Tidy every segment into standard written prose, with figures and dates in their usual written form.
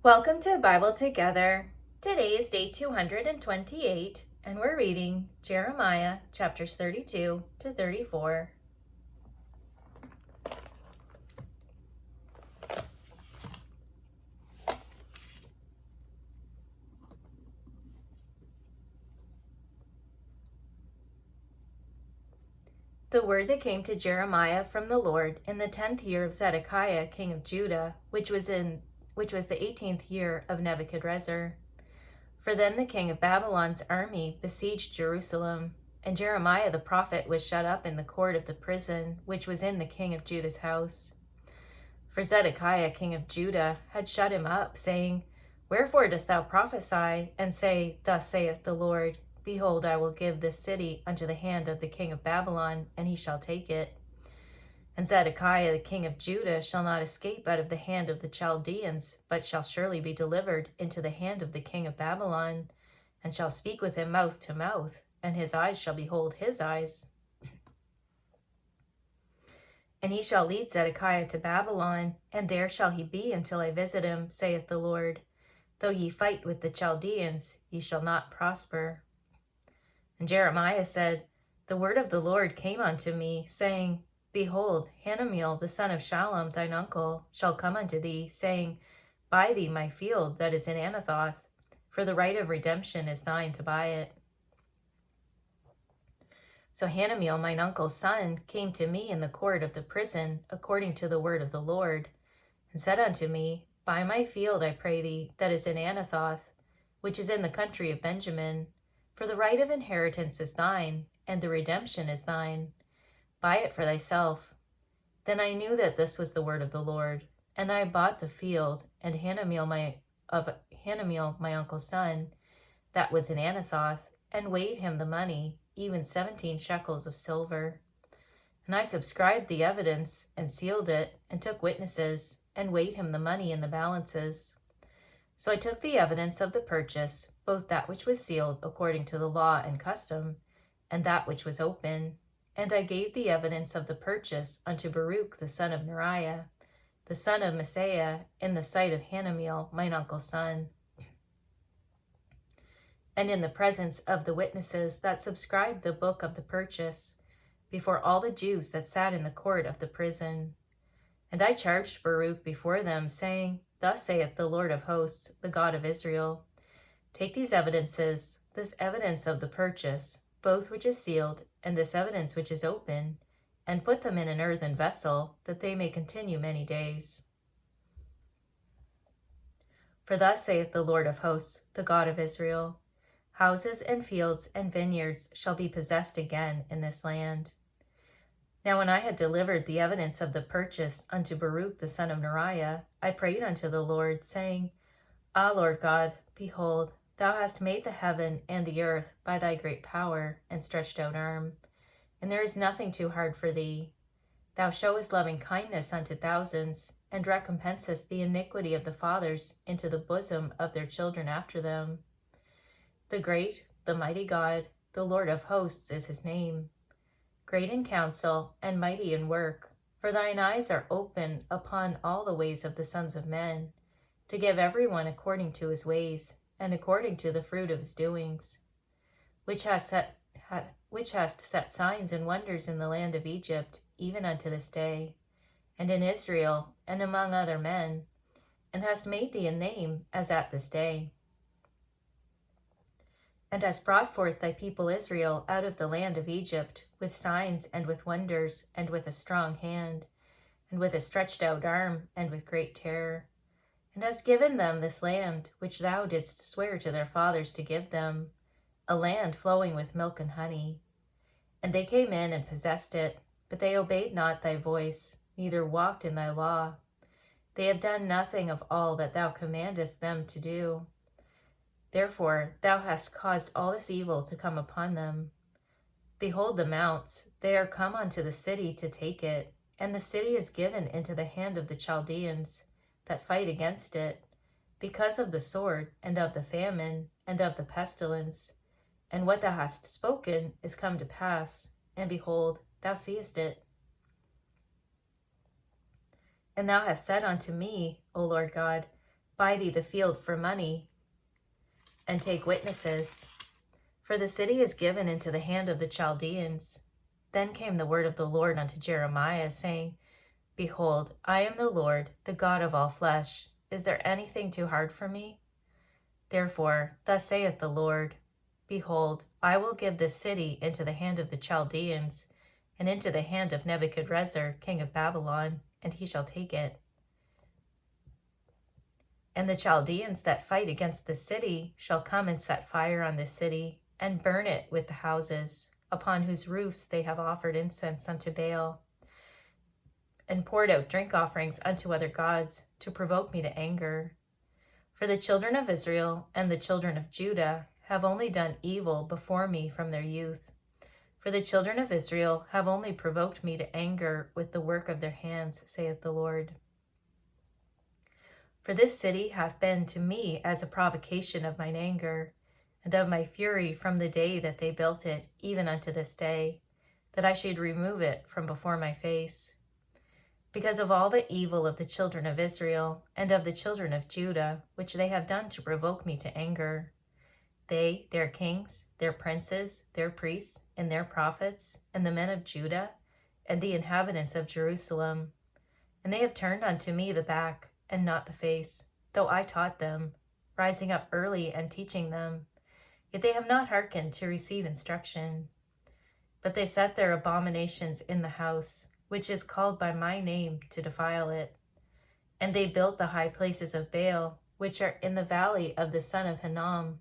Welcome to Bible Together. Today is day 228, and we're reading Jeremiah chapters 32 to 34. The word that came to Jeremiah from the Lord in the 10th year of Zedekiah, king of Judah, which was the 18th year of Nebuchadrezzar. For then the king of Babylon's army besieged Jerusalem, and Jeremiah the prophet was shut up in the court of the prison, which was in the king of Judah's house. For Zedekiah king of Judah had shut him up, saying, Wherefore dost thou prophesy, and say, Thus saith the Lord, Behold, I will give this city unto the hand of the king of Babylon, and he shall take it. And Zedekiah the king of Judah shall not escape out of the hand of the Chaldeans, but shall surely be delivered into the hand of the king of Babylon, and shall speak with him mouth to mouth, and his eyes shall behold his eyes. And he shall lead Zedekiah to Babylon, and there shall he be until I visit him, saith the Lord. Though ye fight with the Chaldeans, ye shall not prosper. And Jeremiah said, The word of the Lord came unto me, saying, Behold, Hanameel the son of Shallum thine uncle shall come unto thee, saying, Buy thee my field that is in Anathoth, for the right of redemption is thine to buy it. So Hanameel mine uncle's son came to me in the court of the prison, according to the word of the Lord, and said unto me, Buy my field, I pray thee, that is in Anathoth, which is in the country of Benjamin, for the right of inheritance is thine, and the redemption is thine. Buy it for thyself. Then I knew that this was the word of the Lord, and I bought the field, and Hanameel my uncle's son, that was in Anathoth, and weighed him the money, even 17 shekels of silver. And I subscribed the evidence, and sealed it, and took witnesses, and weighed him the money in the balances. So I took the evidence of the purchase, both that which was sealed according to the law and custom, and that which was open, and I gave the evidence of the purchase unto Baruch the son of Neriah, the son of Maaseiah, in the sight of Hanameel mine uncle's son, and in the presence of the witnesses that subscribed the book of the purchase, before all the Jews that sat in the court of the prison. And I charged Baruch before them, saying, Thus saith the Lord of hosts, the God of Israel, Take these evidences, this evidence of the purchase, both which is sealed, and this evidence which is open, and put them in an earthen vessel, that they may continue many days. For thus saith the Lord of hosts, the God of Israel, Houses and fields and vineyards shall be possessed again in this land. Now when I had delivered the evidence of the purchase unto Baruch the son of Neriah, I prayed unto the Lord, saying, Ah, Lord God, behold, thou hast made the heaven and the earth by thy great power and stretched out arm, and there is nothing too hard for thee. Thou showest loving kindness unto thousands, and recompensest the iniquity of the fathers into the bosom of their children after them. The great, the mighty God, the Lord of hosts is his name. Great in counsel and mighty in work, for thine eyes are open upon all the ways of the sons of men, to give every one according to his ways, and according to the fruit of his doings, which hast set signs and wonders in the land of Egypt, even unto this day, and in Israel, and among other men, and hast made thee a name as at this day, and hast brought forth thy people Israel out of the land of Egypt, with signs and with wonders, and with a strong hand, and with a stretched out arm, and with great terror, and hast given them this land, which thou didst swear to their fathers to give them, a land flowing with milk and honey. And they came in and possessed it, but they obeyed not thy voice, neither walked in thy law. They have done nothing of all that thou commandest them to do. Therefore thou hast caused all this evil to come upon them. Behold the mounts, they are come unto the city to take it, and the city is given into the hand of the Chaldeans that fight against it, because of the sword, and of the famine, and of the pestilence. And what thou hast spoken is come to pass, and behold, thou seest it. And thou hast said unto me, O Lord God, buy thee the field for money, and take witnesses. For the city is given into the hand of the Chaldeans. Then came the word of the Lord unto Jeremiah, saying, Behold, I am the Lord, the God of all flesh. Is there anything too hard for me? Therefore, thus saith the Lord, Behold, I will give this city into the hand of the Chaldeans, and into the hand of Nebuchadrezzar, king of Babylon, and he shall take it. And the Chaldeans that fight against the city shall come and set fire on this city, and burn it with the houses, upon whose roofs they have offered incense unto Baal, and poured out drink offerings unto other gods, to provoke me to anger. For the children of Israel and the children of Judah have only done evil before me from their youth. For the children of Israel have only provoked me to anger with the work of their hands, saith the Lord. For this city hath been to me as a provocation of mine anger, and of my fury from the day that they built it, even unto this day, that I should remove it from before my face. Because of all the evil of the children of Israel and of the children of Judah, which they have done to provoke me to anger, they, their kings, their princes, their priests, and their prophets, and the men of Judah, and the inhabitants of Jerusalem, and they have turned unto me the back, and not the face, though I taught them, rising up early and teaching them. Yet they have not hearkened to receive instruction. But they set their abominations in the house, which is called by my name, to defile it. And they built the high places of Baal, which are in the valley of the son of Hinnom,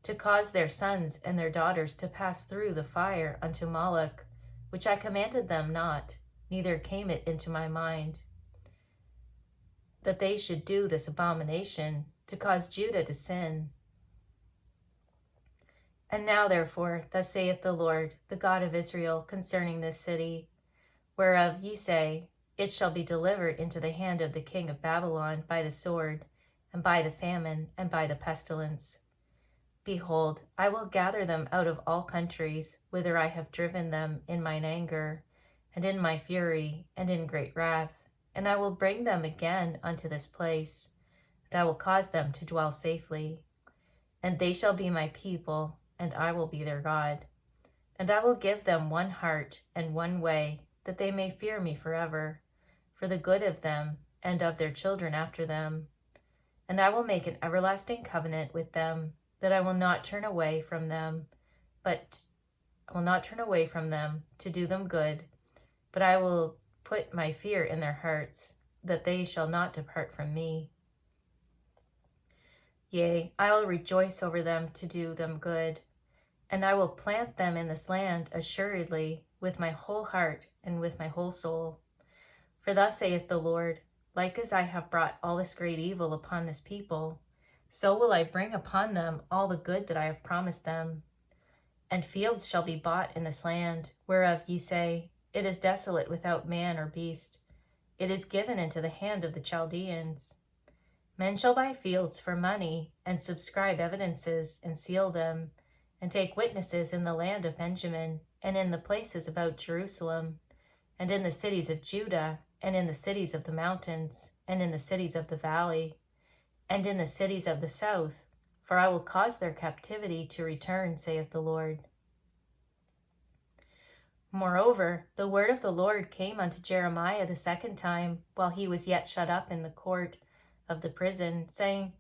to cause their sons and their daughters to pass through the fire unto Moloch, which I commanded them not, neither came it into my mind, that they should do this abomination, to cause Judah to sin. And now therefore, thus saith the Lord, the God of Israel, concerning this city, whereof ye say, It shall be delivered into the hand of the king of Babylon by the sword, and by the famine, and by the pestilence. Behold, I will gather them out of all countries, whither I have driven them in mine anger, and in my fury, and in great wrath, and I will bring them again unto this place, and I will cause them to dwell safely. And they shall be my people, and I will be their God. And I will give them one heart and one way, that they may fear me forever, for the good of them and of their children after them. And I will make an everlasting covenant with them, that I will not turn away from them, to do them good, but I will put my fear in their hearts, that they shall not depart from me. Yea, I will rejoice over them to do them good, and I will plant them in this land assuredly, with my whole heart and with my whole soul. For thus saith the Lord, like as I have brought all this great evil upon this people, so will I bring upon them all the good that I have promised them. And fields shall be bought in this land, whereof ye say, It is desolate without man or beast. It is given into the hand of the Chaldeans. Men shall buy fields for money, and subscribe evidences, and seal them, and take witnesses in the land of Benjamin, and in the places about Jerusalem, and in the cities of Judah, and in the cities of the mountains, and in the cities of the valley, and in the cities of the south, for I will cause their captivity to return, saith the Lord. Moreover, the word of the Lord came unto Jeremiah the second time, while he was yet shut up in the court of the prison, saying,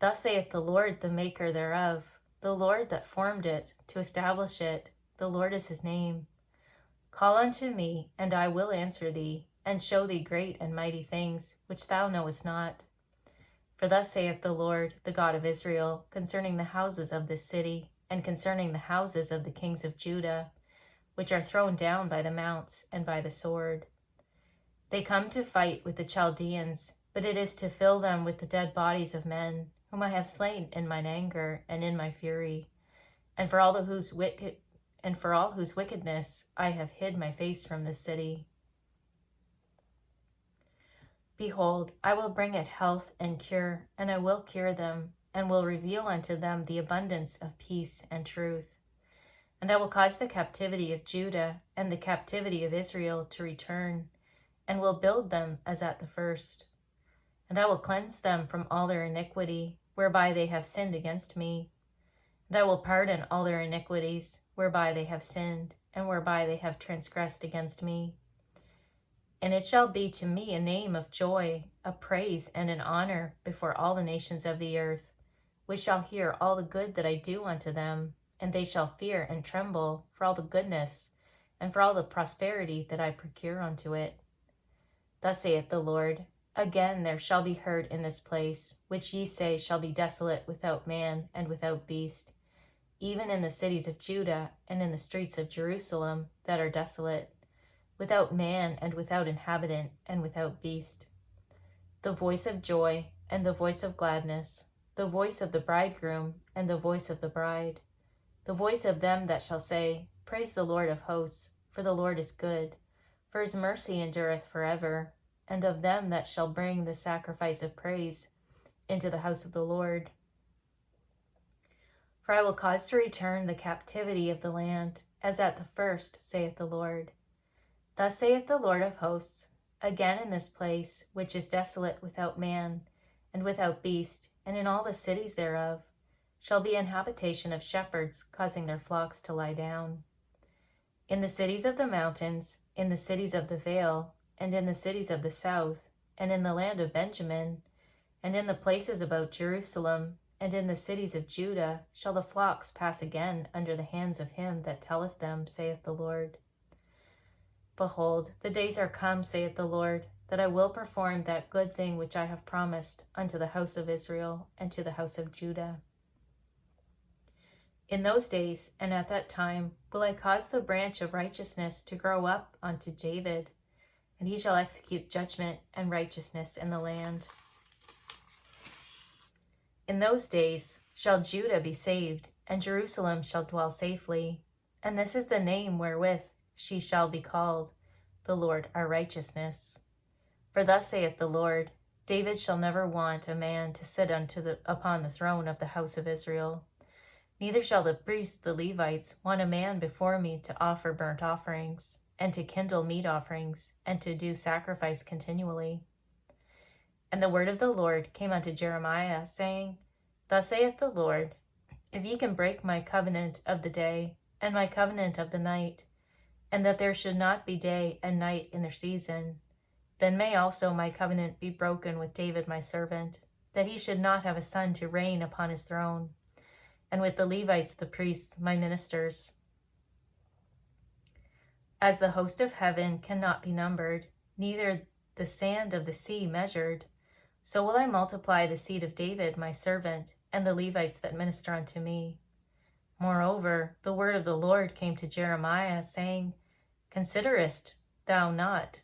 Thus saith the Lord, the maker thereof, the Lord that formed it, to establish it, the Lord is his name. Call unto me, and I will answer thee, and show thee great and mighty things, which thou knowest not. For thus saith the Lord, the God of Israel, concerning the houses of this city, and concerning the houses of the kings of Judah, which are thrown down by the mounts and by the sword. They come to fight with the Chaldeans, but it is to fill them with the dead bodies of men, whom I have slain in mine anger and in my fury, and for all whose wickedness I have hid my face from this city. Behold, I will bring it health and cure, and I will cure them, and will reveal unto them the abundance of peace and truth. And I will cause the captivity of Judah and the captivity of Israel to return, and will build them as at the first. And I will cleanse them from all their iniquity, whereby they have sinned against me. And I will pardon all their iniquities, whereby they have sinned, and whereby they have transgressed against me. And it shall be to me a name of joy, a praise, and an honor before all the nations of the earth, which shall hear all the good that I do unto them, and they shall fear and tremble for all the goodness, and for all the prosperity that I procure unto it. Thus saith the Lord, again there shall be heard in this place, which ye say shall be desolate without man and without beast, even in the cities of Judah and in the streets of Jerusalem that are desolate, without man and without inhabitant and without beast. The voice of joy and the voice of gladness, the voice of the bridegroom and the voice of the bride, the voice of them that shall say, Praise the Lord of hosts, for the Lord is good, for his mercy endureth forever, and of them that shall bring the sacrifice of praise into the house of the Lord. For I will cause to return the captivity of the land, as at the first, saith the Lord. Thus saith the Lord of hosts, again in this place, which is desolate without man, and without beast, and in all the cities thereof, shall be an habitation of shepherds, causing their flocks to lie down. In the cities of the mountains, in the cities of the vale, and in the cities of the south, and in the land of Benjamin, and in the places about Jerusalem, and in the cities of Judah, shall the flocks pass again under the hands of him that telleth them, saith the Lord. Behold, the days are come, saith the Lord, that I will perform that good thing which I have promised unto the house of Israel and to the house of Judah. In those days and at that time will I cause the branch of righteousness to grow up unto David, and he shall execute judgment and righteousness in the land. In those days shall Judah be saved, and Jerusalem shall dwell safely, and this is the name wherewith she shall be called, the Lord our righteousness. For thus saith the Lord, David shall never want a man to sit upon the throne of the house of Israel. Neither shall the priests, the Levites, want a man before me to offer burnt offerings, and to kindle meat offerings, and to do sacrifice continually. And the word of the Lord came unto Jeremiah, saying, Thus saith the Lord, if ye can break my covenant of the day, and my covenant of the night, and that there should not be day and night in their season, then may also my covenant be broken with David my servant, that he should not have a son to reign upon his throne, and with the Levites the priests my ministers. As the host of heaven cannot be numbered, neither the sand of the sea measured, so will I multiply the seed of David my servant, and the Levites that minister unto me. Moreover, the word of the Lord came to Jeremiah, saying, Considerest thou not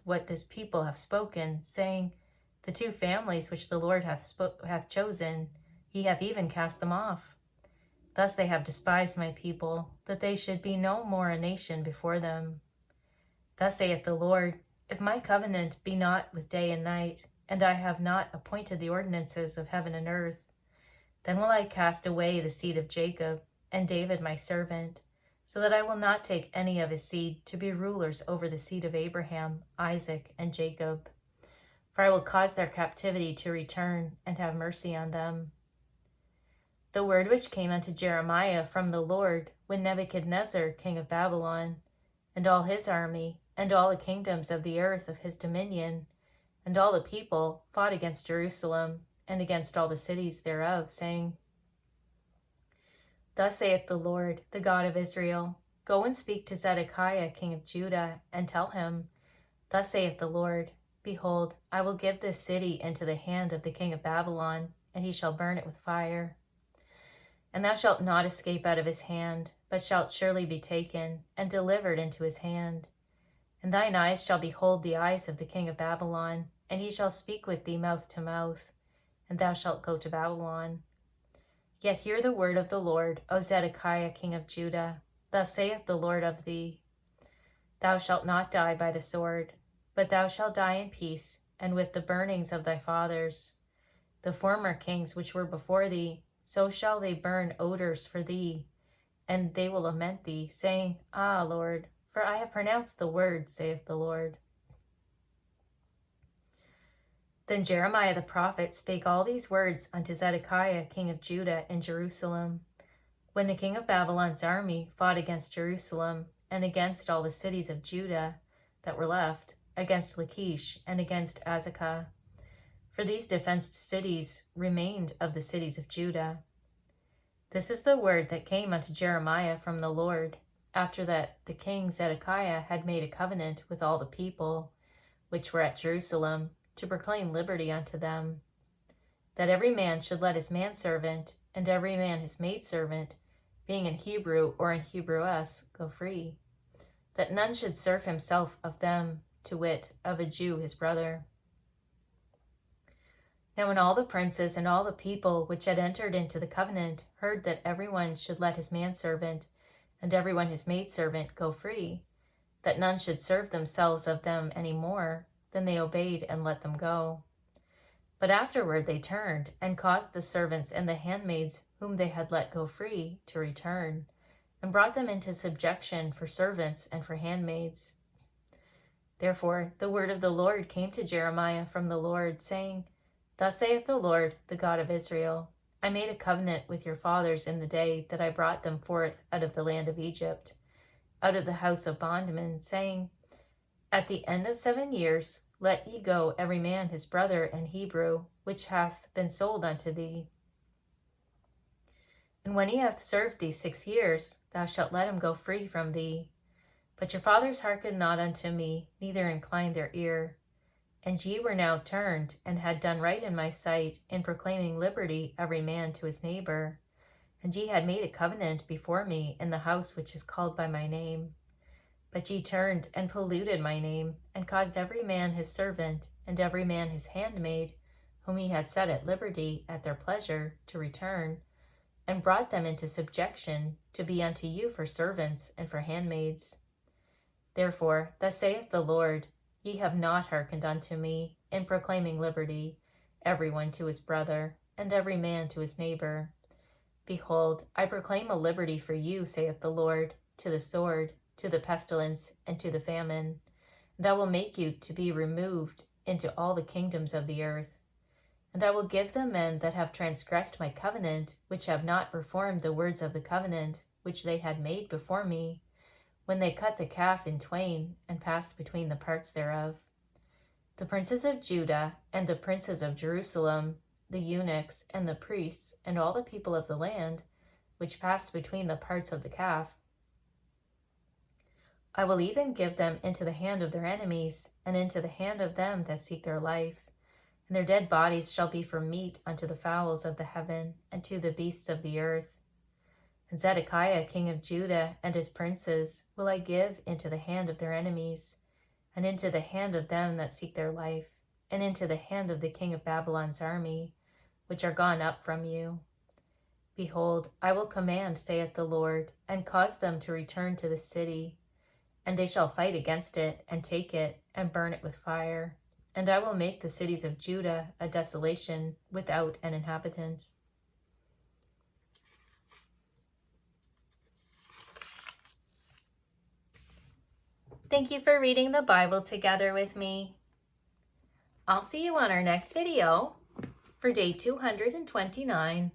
what this people have spoken, saying, The two families which the Lord hath chosen, he hath even cast them off. Thus they have despised my people, that they should be no more a nation before them. Thus saith the Lord, if my covenant be not with day and night, and I have not appointed the ordinances of heaven and earth, then will I cast away the seed of Jacob, and David my servant, so that I will not take any of his seed to be rulers over the seed of Abraham, Isaac, and Jacob. For I will cause their captivity to return, and have mercy on them. The word which came unto Jeremiah from the Lord, when Nebuchadnezzar, king of Babylon, and all his army, and all the kingdoms of the earth of his dominion, and all the people fought against Jerusalem, and against all the cities thereof, saying, Thus saith the Lord, the God of Israel, Go and speak to Zedekiah, king of Judah, and tell him, Thus saith the Lord, Behold, I will give this city into the hand of the king of Babylon, and he shall burn it with fire. And thou shalt not escape out of his hand, but shalt surely be taken, and delivered into his hand. And thine eyes shall behold the eyes of the king of Babylon, and he shall speak with thee mouth to mouth, and thou shalt go to Babylon. Yet hear the word of the Lord, O Zedekiah, king of Judah. Thus saith the Lord of thee, Thou shalt not die by the sword, but thou shalt die in peace, and with the burnings of thy fathers. The former kings which were before thee, so shall they burn odors for thee, and they will lament thee, saying, Ah, Lord, for I have pronounced the word, saith the Lord. Then Jeremiah the prophet spake all these words unto Zedekiah king of Judah in Jerusalem, when the king of Babylon's army fought against Jerusalem, and against all the cities of Judah that were left, against Lachish, and against Azekah. For these defenced cities remained of the cities of Judah. This is the word that came unto Jeremiah from the Lord, after that the king Zedekiah had made a covenant with all the people, which were at Jerusalem, to proclaim liberty unto them, that every man should let his manservant, and every man his maidservant, being in Hebrew or in Hebrewess, go free, that none should serve himself of them, to wit, of a Jew his brother. Now when all the princes and all the people which had entered into the covenant heard that every one should let his manservant, and every one his maidservant, go free, that none should serve themselves of them any more, then they obeyed and let them go. But afterward they turned, and caused the servants and the handmaids whom they had let go free to return, and brought them into subjection for servants and for handmaids. Therefore the word of the Lord came to Jeremiah from the Lord, saying, Thus saith the Lord, the God of Israel, I made a covenant with your fathers in the day that I brought them forth out of the land of Egypt, out of the house of bondmen, saying, At the end of 7 years let ye go every man his brother in Hebrew, which hath been sold unto thee. And when he hath served thee 6 years, thou shalt let him go free from thee. But your fathers hearkened not unto me, neither inclined their ear. And ye were now turned, and had done right in my sight, in proclaiming liberty every man to his neighbor. And ye had made a covenant before me in the house which is called by my name. But ye turned and polluted my name, and caused every man his servant, and every man his handmaid, whom he had set at liberty at their pleasure, to return, and brought them into subjection, to be unto you for servants and for handmaids. Therefore, thus saith the Lord, ye have not hearkened unto me, in proclaiming liberty, every one to his brother, and every man to his neighbor. Behold, I proclaim a liberty for you, saith the Lord, to the sword, to the pestilence, and to the famine. And I will make you to be removed into all the kingdoms of the earth. And I will give the men that have transgressed my covenant, which have not performed the words of the covenant, which they had made before me, when they cut the calf in twain, and passed between the parts thereof. The princes of Judah, and the princes of Jerusalem, the eunuchs, and the priests, and all the people of the land, which passed between the parts of the calf, I will even give them into the hand of their enemies, and into the hand of them that seek their life. And their dead bodies shall be for meat unto the fowls of the heaven, and to the beasts of the earth. And Zedekiah king of Judah and his princes will I give into the hand of their enemies, and into the hand of them that seek their life, and into the hand of the king of Babylon's army, which are gone up from you. Behold, I will command, saith the Lord, and cause them to return to the city, and they shall fight against it, and take it, and burn it with fire. And I will make the cities of Judah a desolation without an inhabitant. Thank you for reading the Bible together with me. I'll see you on our next video for day 229.